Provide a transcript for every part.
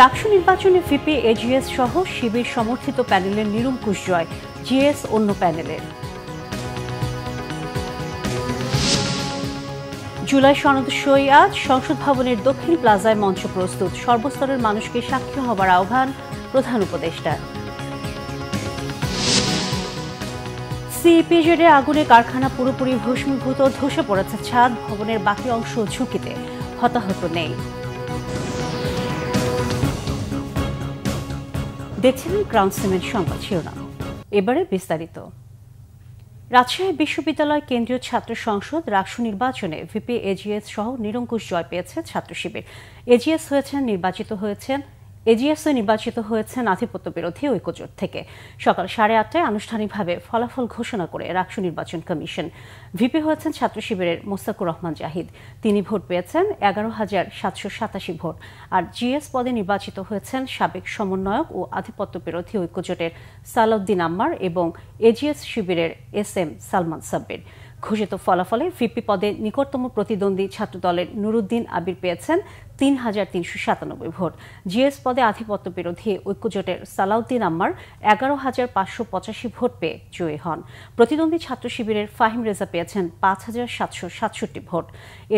রাকসু নির্বাচনে VP AGS সহ শিবির সমর্থিত প্যানেলের নিরঙ্কুশ জয়, জিএস অন্য প্যানেলের। জুলাই সনদ সই আজ, সংসদ ভবনের দক্ষিণ প্লাজায় মঞ্চ প্রস্তুত, সর্বস্তরের মানুষকে সাক্ষী হবার আহ্বান প্রধান উপদেষ্টার। সিইপিজেডের আগুনে কারখানা পুরোপুরি ভস্মীভূত, ধসে পড়েছে ছাদ, ভবনের বাকি অংশ ঝুঁকিতে, হতাহত নেই। দেখছিলেন ক্রাউন সিমেন্ট সংবাদ শিরোনাম, এবারে বিস্তারিত। রাজশাহী বিশ্ববিদ্যালয় কেন্দ্রীয় ছাত্র সংসদ রাকসু নির্বাচনে ভিপি এজিএস সহ নিরঙ্কুশ জয় পেয়েছে ছাত্র শিবির। এজিএস নির্বাচিত হয়েছেন আধিপত্য বিরোধী ঐক্যজোট থেকে। সকাল 8:30টায় আনুষ্ঠানিকভাবে ফলাফল ঘোষণা করে রাকসু নির্বাচন কমিশন। ভিপি হয়েছেন ছাত্র শিবিরের মোস্তাকুর রহমান জাহিদ, তিনি ভোট পেয়েছেন 11,787 ভোট। আর জিএস পদে নির্বাচিত হয়েছেন সাবেক সমন্বয়ক ও আধিপত্য বিরোধী ঐক্যজোটের সালাউদ্দিন আম্মার এবং এজিএস শিবিরের SM সালমান সাব্বির। ঘোষিত ফলাফলে ভিপি পদে নিকটতম প্রতিদ্বন্দ্বী ছাত্রদলের নুরুদ্দিন আবির পেয়েছেন 3,397 ভোট। জিএস পদে আধিপত্য বিরোধী ঐক্যজোটের সালাউদ্দিন আম্মার 11,585 ভোট পেয়ে জয়ী হন। প্রতিদ্বন্দ্বী ছাত্র শিবিরের ফাহিম রেজা পেয়েছেন 5,767 ভোট।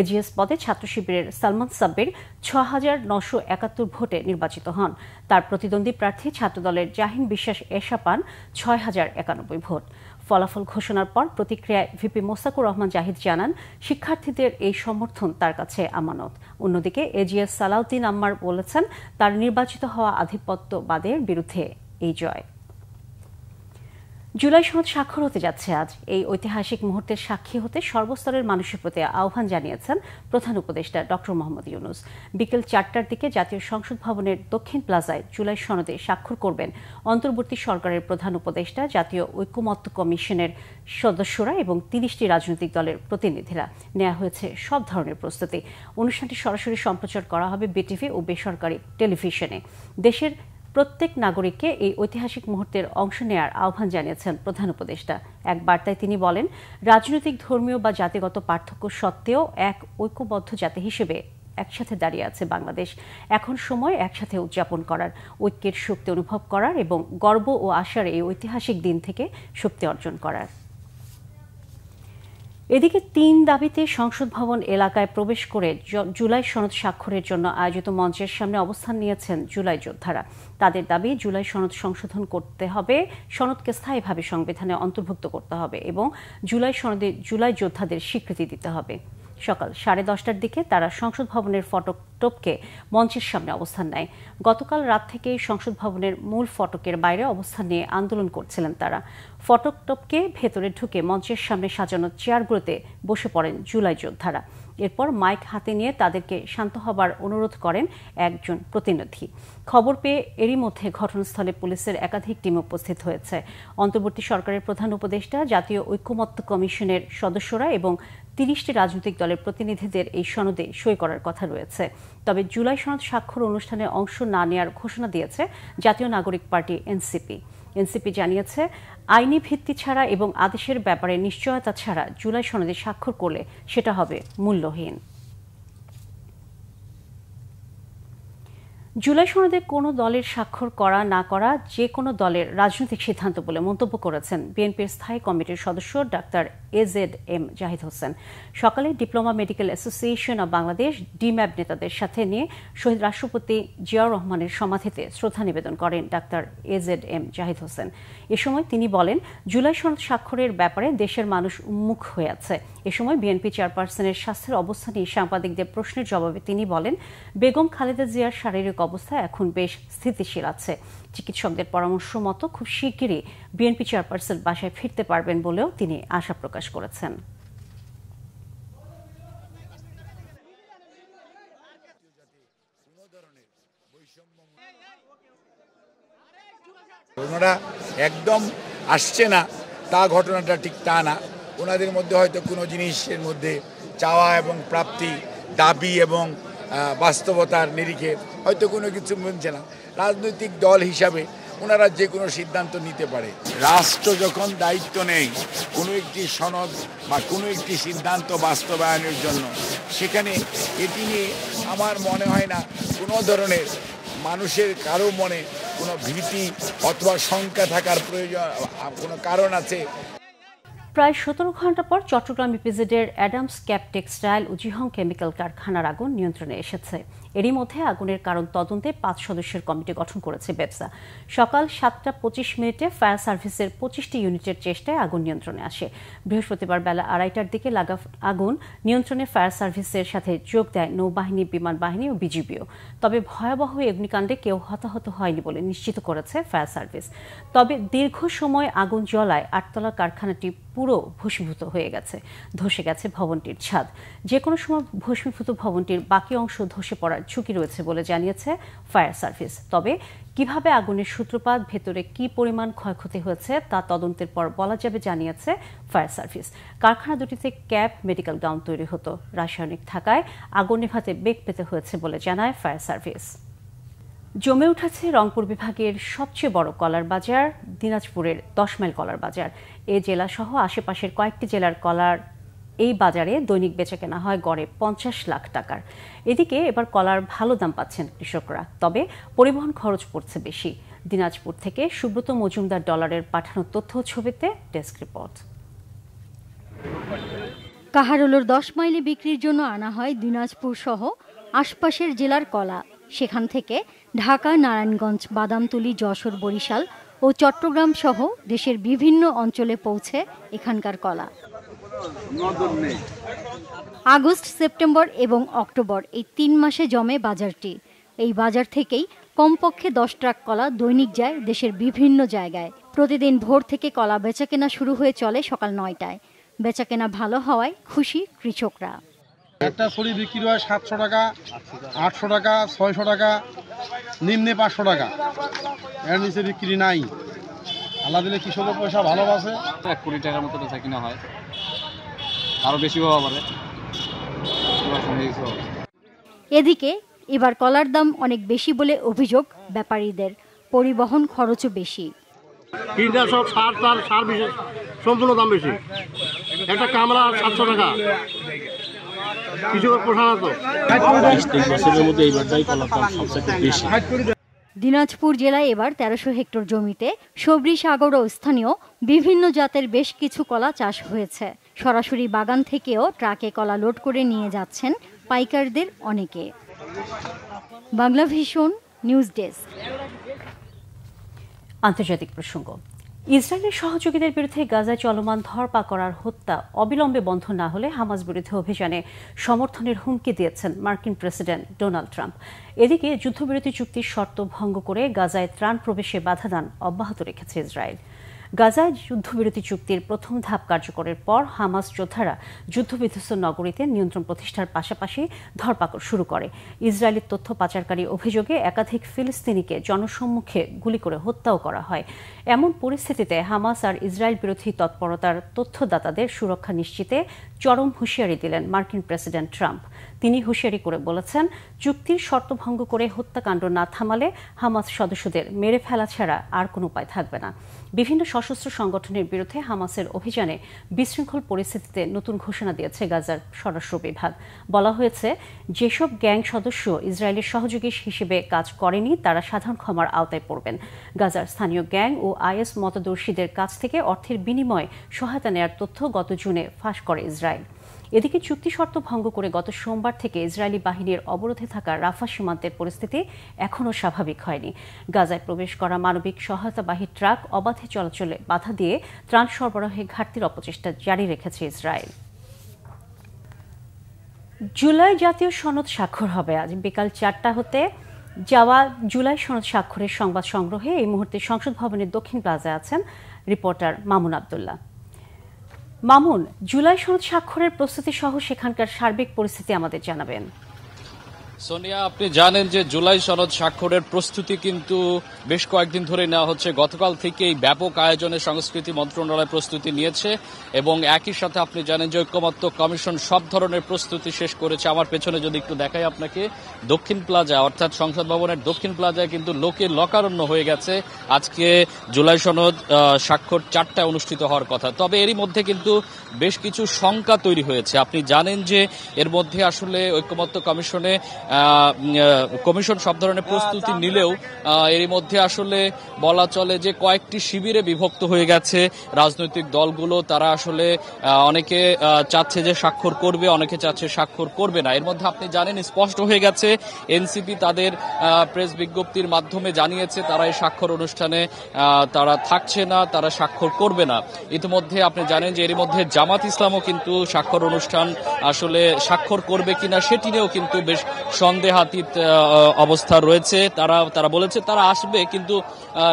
এজিএস পদে ছাত্র শিবিরের সালমান সাব্বির 6,971 ভোটে নির্বাচিত হন। তার প্রতিদ্বন্দ্বী প্রার্থী ছাত্রদলের জাহিন বিশ্বাস এশা পান 6,091 ভোট। ফলাফল ঘোষণার পর প্রতিক্রিয়ায় ভিপি মোস্তাকুর রহমান জাহিদ জানান, শিক্ষার্থীদের এই সমর্থন তার কাছে আমানত। অন্যদিকে এজিএস সালাউদ্দিন আম্মার বলেছেন, তার নির্বাচিত হওয়া আধিপত্যবাদের বিরুদ্ধে এই জয়। জুলাই সনদ স্বাক্ষর হতে যাচ্ছে আজ। এই ঐতিহাসিক মুহূর্তের সাক্ষী হতে সর্বস্তরের মানুষের প্রতি আহ্বান জানিয়েছেন প্রধান উপদেষ্টা ডক্টর মোহাম্মদ ইউনূস। বিকেল 4টার দিকে জাতীয় সংসদ ভবনের দক্ষিণ প্লাজায় জুলাই সনদে স্বাক্ষর করবেন অন্তর্বর্তী সরকারের প্রধান উপদেষ্টা, জাতীয় ঐকমত্য কমিশনের সদস্যরা এবং 30টি রাজনৈতিক দলের প্রতিনিধিরা। নেওয়া হয়েছে সব ধরনের প্রস্তুতি। অনুষ্ঠানটি সরাসরি সম্প্রচার করা হবে বিটিভি ও বেসরকারি টেলিভিশনে। দেশের প্রত্যেক নাগরিককে এই ঐতিহাসিক মুহূর্তের অংশ নেয়ার আহ্বান জানিয়েছেন প্রধান উপদেষ্টা। এক বার্তায় তিনি বলেন, রাজনৈতিক, ধর্মীয় বা জাতিগত পার্থক্য সত্ত্বেও এক ঐক্যবদ্ধ জাতি হিসেবে একসাথে দাঁড়িয়ে আছে বাংলাদেশ। এখন সময় একসাথে উদযাপন করার, ঐক্যের শক্তি অনুভব করার এবং গর্ব ও আশার এই ঐতিহাসিক দিন থেকে শক্তি অর্জন করার। এদিকে 3 দাবিতে সংসদ ভবন এলাকায় প্রবেশ করে জুলাই সনদ স্বাক্ষরের জন্য আয়োজিত মঞ্চের সামনে অবস্থান নিয়েছেন জুলাই যোদ্ধারা। তাদের দাবি, জুলাই সনদ সংশোধন করতে হবে, সনদকে স্থায়ীভাবে সংবিধানে অন্তর্ভুক্ত করতে হবে এবং জুলাই সনদে জুলাই যোদ্ধাদের স্বীকৃতি দিতে হবে। সকাল 10:30টার দিকে তারা সংসদ ভবনের ফটক টপকে মঞ্চের সামনে অবস্থান নেয়। গতকাল রাত থেকেই সংসদ ভবনের মূল ফটকের বাইরে অবস্থান নিয়ে আন্দোলন করছিলেন তারা। ফটক টপকে ভেতরে ঢুকে মঞ্চের সামনে সাজানো চেয়ারগুলোতে বসে পড়েন জুলাই যোদ্ধারা। এরপর মাইক হাতে নিয়ে তাদেরকে শান্ত হবার অনুরোধ করেন একজন প্রতিনিধি। খবর পেয়ে এরই মধ্যে ঘটনাস্থলে পুলিশের একাধিক টিম উপস্থিত হয়েছে। অন্তর্বর্তী সরকারের প্রধান উপদেষ্টা, জাতীয় ঐকমত্য কমিশনের সদস্যরা এবং 30টি রাজনৈতিক দলের প্রতিনিধিদের এই সনদে সই করার কথা রয়েছে। তবে জুলাই সনদ স্বাক্ষর অনুষ্ঠানে অংশ না নেওয়ার ঘোষণা দিয়েছে জাতীয় নাগরিক পার্টি এনসিপি জানিয়েছে, আইনি ভিত্তি ছাড়া এবং আদেশের ব্যাপারে নিশ্চয়তা ছাড়া জুলাই সনদে স্বাক্ষর করলে সেটা হবে মূল্যহীন। জুলাই সনদে কোনো দলের স্বাক্ষর করা না করা যে কোনো দলের রাজনৈতিক সিদ্ধান্ত বলে মন্তব্য করেছেন বিএনপির স্থায়ী কমিটির সদস্য ডাক্তার AZM জাহিদ হোসেন। সকালে diploma medical association of Bangladesh DMAB নেতাদের সাথে নিয়ে শহীদ রাষ্ট্রপতি জিয়াউর রহমানের সমাধিতে শ্রদ্ধা নিবেদন করেন ডাক্তার AZM জাহিদ হোসেন। এ সময় তিনি বলেন, জুলাই সনদ স্বাক্ষরের ব্যাপারে দেশের মানুষ উন্মুখ হয়ে আছে। এ সময় বিএনপি চেয়ারপারসনের স্বাস্থ্যের অবস্থা নিয়ে সাংবাদিকদের প্রশ্নের জবাবে তিনি বলেন, বেগম খালেদা জিয়ার শারীরিক অবস্থা এখন বেশ স্থিতিশীল আছে। চিকিৎসকদের পরামর্শ মতো খুব শিগগিরই বিএনপি চেয়ারপারসন বাসায় ফিরতে পারবেন বলেও তিনি আশা প্রকাশ করেছেন। ওনারা একদম আসছে না তা ঘটনাটা ঠিক তা না। ওনাদের মধ্যে হয়তো কোনো জিনিসের মধ্যে চাওয়া এবং প্রাপ্তি, দাবি এবং বাস্তবতার নিরিখে হয়তো কোনো কিছু বলছে না। রাজনৈতিক দল হিসাবে ওনারা যে কোনো সিদ্ধান্ত নিতে পারে। রাষ্ট্র যখন দায়িত্ব নেয় কোনো একটি সনদ বা কোনো একটি সিদ্ধান্ত বাস্তবায়নের জন্য, সেখানে এটি নিয়ে আমার মনে হয় না কোনো ধরনের মানুষের কারো মনে কোনো ভীতি অথবা শঙ্কা থাকার প্রয়োজন কোনো কারণ আছে? প্রায় 17 ঘন্টা পর চট্টগ্রাম ইপিজেডের অ্যাডামস ক্যাপ টেক্সটাইল ও জিহং কেমিক্যাল কারখানার আগুন নিয়ন্ত্রণে এসেছে। এরই মধ্যে আগুনের কারণ তদন্তে 5 সদস্যের কমিটি গঠন করেছে বেপসা। সকাল 7:25 ফায়ার সার্ভিসের 25টি ইউনিটের চেষ্টায় আগুন নিয়ন্ত্রণে আসে। বৃহস্পতিবার বেলা 2:30টার দিকে লাগা আগুন নিয়ন্ত্রণে ফায়ার সার্ভিসের সাথে যোগ দেয় নৌবাহিনী, বিমান বাহিনী ও বিজিবিও। তবে ভয়াবহ অগ্নিকাণ্ডে কেউ হতাহত হয়নি বলে নিশ্চিত করেছে ফায়ার সার্ভিস। তবে দীর্ঘ সময় আগুন জ্বলায় 8তলা কারখানাটি পুরো ভস্মীভূত হয়ে গেছে। ধসে গেছে ভবনটির ছাদ। যে কোনো সময় ভস্মীভূত ভবনটির বাকি অংশ ধসে পড়ার ঝুঁকি রয়েছে বলে জানিয়েছে ফায়ার সার্ভিস। তবে কিভাবে আগুনের সূত্রপাত, ভেতরে কি পরিমাণ ক্ষয়ক্ষতি হয়েছে তা তদন্তের পর বলা যাবে জানিয়েছে ফায়ার সার্ভিস। কারখানা দুটিতে ক্যাপ, মেডিকেল গাউন তৈরি হতো। রাসায়নিক থাকায় আগুন নেভাতে বেগ পেতে হয়েছে বলে জানায় ফায়ার সার্ভিস। জমে উঠেছে রংপুর বিভাগের সবচেয়ে বড় কলার বাজার, দিনাজপুরের 10 মাইল কলার বাজার। এ জেলা সহ আশেপাশের কয়েকটি জেলার কলার এই বাজারে দৈনিক বেচাকেনা হয় গড়ে 50 লাখ টাকার। এদিকে এবার কলার ভালো দাম পাচ্ছেন কৃষকরা, তবে পরিবহন খরচ পড়ছে বেশি। দিনাজপুর থেকে সুব্রত মজুমদার ডলারের পাঠানো তথ্য ছবিতে ডেস্ক রিপোর্ট। কাহারোলের 10 মাইলে বিক্রির জন্য আনা হয় দিনাজপুর সহ আশপাশের জেলার কলা। সেখান থেকে ঢাকা, নারায়ণগঞ্জ, বাদামতলী, যশোর, বরিশাল ও চট্টগ্রাম সহ দেশের বিভিন্ন অঞ্চলে পৌঁছে এখানকার কলা। আগস্ট, সেপ্টেম্বর এবং অক্টোবর এই 3 মাসে জমে বাজারটি। এই বাজার থেকেই কমপক্ষে 10 ট্রাক কলা দৈনিক যায় দেশের বিভিন্ন জায়গায়। প্রতিদিন ভোর থেকে কলা বেচাকেনা শুরু হয়ে চলে সকাল 9টায়। বেচাকেনা ভালো হওয়ায় খুশি কৃষকরা। একটা ছড়ি বিক্রি হয় 700 টাকা, 800 টাকা, 600 টাকা, নিম্নে 500 টাকা। এর নিচে বিক্রি নাই। আল্লাহ দিলে কৃষকের পয়সা ভালোবাসে। 1 কোটি টাকার মতো বেচা কিনা হয়, আরো বেশি হওয়া পারে। এদিকে এবার কলার দাম অনেক বেশি বলে অভিযোগ ব্যাপারীদের। পরিবহন খরচও বেশি। কীটনাশক সার বিশেষ সম্পূর্ণ দাম বেশি। একটা কামড়া 700 টাকা। কৃষকের পোষানো তো 20-23 বছরের মধ্যে এইবারটাই কলার দাম সবচেয়ে বেশি। দিনাজপুর জেলায় এবার 1300 হেক্টর জমিতে সবরি, সাগর ও স্থানীয় বিভিন্ন জাতের বেশ কিছু কলা চাষ হয়েছে। সরাসরি বাগান থেকেও ট্রাকে কলা লোড করে নিয়ে যাচ্ছেন পাইকারদের অনেকে। Bangla vision news desk. আন্তর্জাতিক প্রসঙ্গ। ইসরায়েলের সহযোগীদের বিরুদ্ধে গাজায় চলমান ধরপাকড়, হত্যা অবিলম্বে বন্ধ না হলে হামাস বিরোধী অভিযানে সমর্থনের হুমকি দিয়েছেন মার্কিন প্রেসিডেন্ট ডোনাল্ড ট্রাম্প। এদিকে যুদ্ধবিরতি চুক্তির শর্ত ভঙ্গ করে গাজায় ত্রাণ প্রবেশে বাধাদান অব্যাহত রেখেছে ইসরায়েল। গাজায় যুদ্ধবিরতি চুক্তির প্রথম ধাপ কার্যকরের পর হামাস যোদ্ধারা যুদ্ধবিধ্বস্ত নগরীতে নিয়ন্ত্রণ প্রতিষ্ঠার পাশাপাশি ধরপাকড় শুরু করে। ইসরায়েলের তথ্য পাচারকারী অভিযোগে একাধিক ফিলিস্তিনিকে জনসম্মুখে গুলি করে হত্যাও করা হয়। এমন পরিস্থিতিতে হামাস আর ইসরায়েল বিরোধী তৎপরতার তথ্যদাতাদের সুরক্ষা নিশ্চিতে চরম হুঁশিয়ারি দিলেন মার্কিন প্রেসিডেন্ট ট্রাম্প। তিনি হুঁশিয়ারি করে বলেছেন, চুক্তির শর্ত ভঙ্গ করে হত্যাকাণ্ড না থামালে হামাস সদস্যদের মেরে ফেলা ছাড়া আর কোনো উপায় থাকবে না। বিভিন্ন সশস্ত্র সংগঠনের বিরুদ্ধে হামাসের অভিযানে বিশৃঙ্খল পরিস্থিতিতে নতুন ঘোষণা দিয়েছে গাজার স্বরাষ্ট্র বিভাগ। বলা হয়েছে, যেসব গ্যাং সদস্য ইসরায়েলের সহযোগী হিসেবে কাজ করেনি তারা সাধারণ ক্ষমার আওতায় পড়বেন। গাজার স্থানীয় গ্যাং ও আইএস মতাদর্শীদের কাছ থেকে অর্থের বিনিময়ে সহায়তা নেওয়ার তথ্য গত জুনে ফাঁস করে ইসরায়েল। এদিকে চুক্তি শর্ত ভঙ্গ করে গত সোমবার থেকে ইসরায়েলি বাহিনীর অবরোধে থাকা রাফা সীমান্তের পরিস্থিতি এখনও স্বাভাবিক হয়নি। গাজায় প্রবেশ করা মানবিক সহায়তাবাহী ট্রাক অবাধে চলাচলে বাধা দিয়ে ত্রাণ সরবরাহে ঘাটতির অপচেষ্টা জারি রেখেছে ইসরায়েল। জুলাই জাতীয় সনদ স্বাক্ষর হবে। আজ বিকাল 4টা হতে যাওয়া জুলাই সনদ স্বাক্ষরের সংবাদ সংগ্রহে এই মুহূর্তে সংসদ ভবনের দক্ষিণ প্লাজায় আছেন রিপোর্টার মামুন আবদুল্লাহ। মামুন, জুলাই সনদ স্বাক্ষরের প্রস্তুতি সহ সেখানকার সার্বিক পরিস্থিতি আমাদের জানাবেন। সোনিয়া, আপনি জানেন যে জুলাই সনদ স্বাক্ষরের প্রস্তুতি কিন্তু বেশ কয়েকদিন ধরে নেওয়া হচ্ছে। গতকাল থেকেই ব্যাপক আয়োজনে সংস্কৃতি মন্ত্রণালয় প্রস্তুতি নিয়েছে এবং একই সাথে আপনি জানেন যে ঐক্যমত্য কমিশন সব ধরনের প্রস্তুতি শেষ করেছে। আমার পেছনে যদি একটু দেখাই আপনাকে, দক্ষিণ প্লাজা অর্থাৎ সংসদ ভবনের দক্ষিণ প্লাজায় কিন্তু লোকে লোকারণ্য হয়ে গেছে। আজকে জুলাই সনদ স্বাক্ষর 4টায় অনুষ্ঠিত হওয়ার কথা। তবে এরই মধ্যে কিন্তু বেশ কিছু শঙ্কা তৈরি হয়েছে। আপনি জানেন যে এর মধ্যে আসলে ঐক্যমত্য কমিশনে কমিশন সব ধরনের প্রস্তুতি নিলেও এরই মধ্যে আসলে বলা চলে যে কয়েকটি শিবিরে বিভক্ত হয়ে গেছে রাজনৈতিক দলগুলো। তারা আসলে অনেকে চাচ্ছে যে স্বাক্ষর করবে, অনেকে চাচ্ছে স্বাক্ষর করবে না। এর মধ্যে আপনি জানেন স্পষ্ট হয়ে গেছে এনসিপি তাদের প্রেস বিজ্ঞপ্তির মাধ্যমে জানিয়েছে তারা এই স্বাক্ষর অনুষ্ঠানে তারা থাকছে না, তারা স্বাক্ষর করবে না। ইতিমধ্যে আপনি জানেন যে এর মধ্যে জামাত ইসলামও কিন্তু স্বাক্ষর অনুষ্ঠান আসলে স্বাক্ষর করবে কিনা সেটি নিয়েও কিন্তু বেশ সন্দেহাতীত অবস্থা রয়েছে। তারা বলেছে তারা আসবে কিন্তু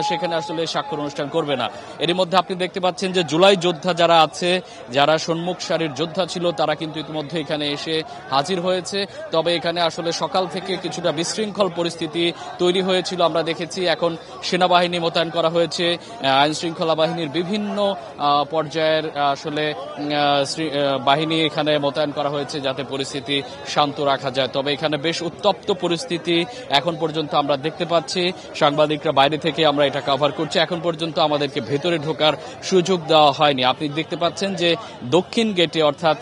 সেখানে আসলে স্বাক্ষর অনুষ্ঠান করবে না। এর মধ্যে আপনি দেখতে পাচ্ছেন যে জুলাই যোদ্ধা যারা আছে, যারা সম্মুখ সারির যোদ্ধা ছিল, তারা কিন্তু ইতিমধ্যে এখানে এসে হাজির হয়েছে। তবে এখানে আসলে সকাল থেকে কিছুটা বিশৃঙ্খল পরিস্থিতি তৈরি হয়েছিল আমরা দেখেছি। এখন সেনাবাহিনী মোতায়েন করা হয়েছে, আইন শৃঙ্খলা বাহিনীর বিভিন্ন পর্যায়ের আসলে বাহিনী এখানে মোতায়েন করা হয়েছে যাতে পরিস্থিতি শান্ত রাখা যায়। তবে এখানে বেশ উত্তপ্ত পরিস্থিতি এখন পর্যন্ত আমরা দেখতে পাচ্ছি। সাংবাদিকরা বাইরে থেকে আমরা এটা কভার করছি। এখন পর্যন্ত আমাদেরকে ভেতরে ঢোকার সুযোগ দেওয়া হয়নি। আপনি দেখতে পাচ্ছেন যে দক্ষিণ গেটে অর্থাৎ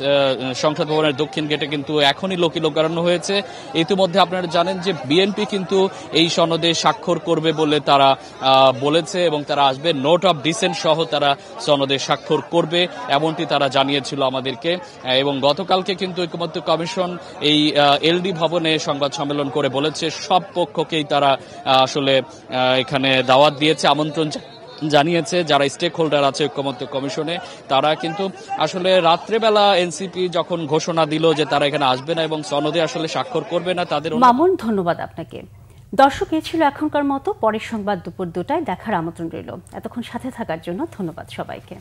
সংসদ ভবনের দক্ষিণ গেটে কিন্তু এখনই লোক করানো হয়েছে। ইতিমধ্যে আপনারা জানেন যে বিএনপি কিন্তু এই সনদে স্বাক্ষর করবে বলে তারা বলেছে এবং তারা আসবে, নোট অফ ডিসেন্ট সহ তারা সনদে স্বাক্ষর করবে এমনটি তারা জানিয়েছিল আমাদেরকে। এবং গতকালকে কিন্তু ঐকমত্য কমিশন এই এলডি ভবনে সংবাদ সম্মেলন করে বলেছে সব পক্ষকেই তারা আসলে এখানে দাওয়াত দিয়েছে, আমন্ত্রণ জানিয়েছে। যারা স্টেক হোল্ডার আছে ঐকমত্য কমিশনে তারা কিন্তু আসলে রাত্রেবেলা এনসিপি যখন ঘোষণা দিল যে তারা এখানে আসবে না এবং সনদে আসলে স্বাক্ষর করবে না তাদের। মামুন, ধন্যবাদ আপনাকে। দর্শক, এ ছিল এখনকার মতো। পরের সংবাদ দুপুর 2টায় দেখার আমন্ত্রণ রইল। এতক্ষণ সাথে থাকার জন্য ধন্যবাদ সবাইকে।